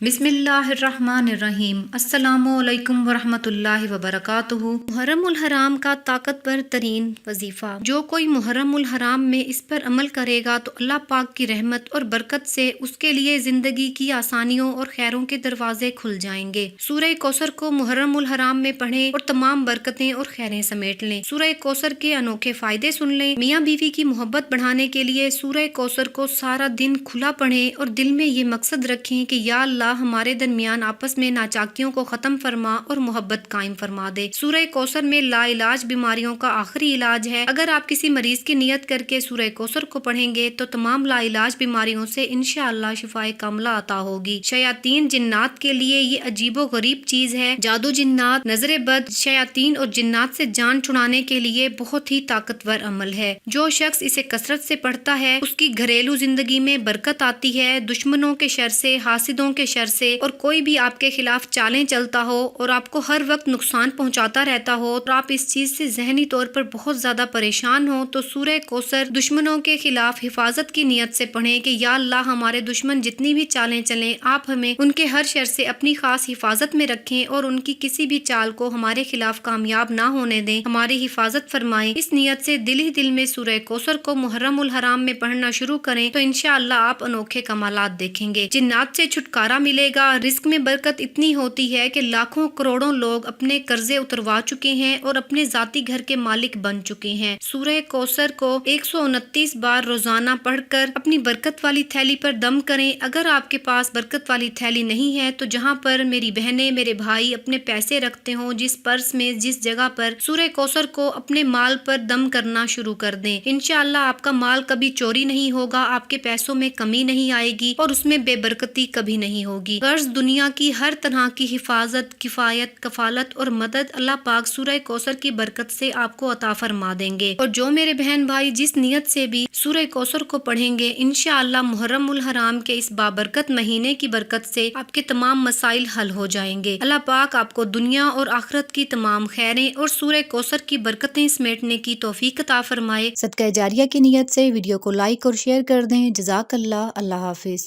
बिस्मिल्लाहिर्रहमानिर्रहीम। अस्सलामु अलैकुम वरहमतुल्लाहि वबरकातुहू। मुहर्रमुल हराम का ताकतवर तरीन वजीफ़ा। जो कोई मुहर्रमुल हराम में इस पर अमल करेगा तो अल्लाह पाक की रहमत और बरकत से उसके लिए जिंदगी की आसानियों और खैरों के दरवाजे खुल जाएंगे। सूरह कौसर को मुहर्रमुल हराम में पढ़ें और तमाम बरकतें और खैरें समेट लें। सूरह कौसर के अनोखे फायदे सुन लें। मियाँ बीवी की मोहब्बत बढ़ाने के लिए सूरह कौसर को सारा दिन खुला पढ़ें और दिल में ये मकसद रखें कि या अल्लाह हमारे दरमियान आपस में नाचाकियों को खत्म फरमा और मोहब्बत कायम फरमा दे। सूरह कौसर में लाइलाज बीमारियों का आखिरी इलाज है। अगर आप किसी मरीज की नियत करके सूरह कौसर को पढ़ेंगे तो तमाम लाइलाज बीमारियों से इंशाअल्लाह शिफाए कामला अता होगी। शयातीन जिन्नात के लिए ये अजीबो गरीब चीज है। जादू जिन्नात, नजरे बद, शयातीन और जिन्नात से जान छुड़ाने के लिए बहुत ही ताकतवर अमल है। जो शख्स इसे कसरत से पढ़ता है उसकी घरेलू जिंदगी में बरकत आती है। दुश्मनों के शर से, हासिदों के शर से और कोई भी आपके खिलाफ चालें चलता हो और आपको हर वक्त नुकसान पहुंचाता रहता हो और आप इस चीज से जहनी तौर पर बहुत ज्यादा परेशान हो तो सूरह कौसर दुश्मनों के खिलाफ हिफाजत की नियत से पढ़ें कि या अल्लाह हमारे दुश्मन जितनी भी चालें चलें आप हमें उनके हर शर से अपनी खास हिफाजत में रखें और उनकी किसी भी चाल को हमारे खिलाफ कामयाब ना होने दें, हमारी हिफाजत फरमाएं। इस नियत से दिल ही दिल में सूरह कौसर को मुहर्रमुल हराम में पढ़ना शुरू करें तो इंशाअल्लाह आप अनोखे कमालात देखेंगे। जिन्नात से छुटकारा मिलेगा। रिस्क में बरकत इतनी होती है कि लाखों करोड़ों लोग अपने कर्जे उतरवा चुके हैं और अपने जाती घर के मालिक बन चुके हैं। सूरह कौसर को 129 बार रोजाना पढ़कर अपनी बरकत वाली थैली पर दम करें। अगर आपके पास बरकत वाली थैली नहीं है तो जहाँ पर मेरी बहनें, मेरे भाई अपने पैसे रखते हों, जिस पर्स में, जिस जगह पर सूरह कौसर को अपने माल पर दम करना शुरू कर दें। इंशाअल्लाह आपका माल कभी चोरी नहीं होगा, आपके पैसों में कमी नहीं आएगी और उसमें बेबरकती कभी नहीं होगी। कर्ज, दुनिया की हर तरह की हिफाजत, किफायत, कफालत और मदद अल्लाह पाक सूरह कौसर की बरकत से आपको अता फरमा देंगे। और जो मेरे बहन भाई जिस नियत से भी सूरह कौसर को पढ़ेंगे इंशाअल्लाह मुहर्रमुल हराम के इस बाबरकत महीने की बरकत से आपके तमाम मसाइल हल हो जाएंगे। अल्लाह पाक आपको दुनिया और आखिरत की तमाम खैरें और सूरह कौसर की बरकतें समेटने की तौफीक अता फरमाए। सदका जारिया की नियत से वीडियो को लाइक और शेयर कर दें। जज़ाकल्लाह। अल्लाह हाफिज।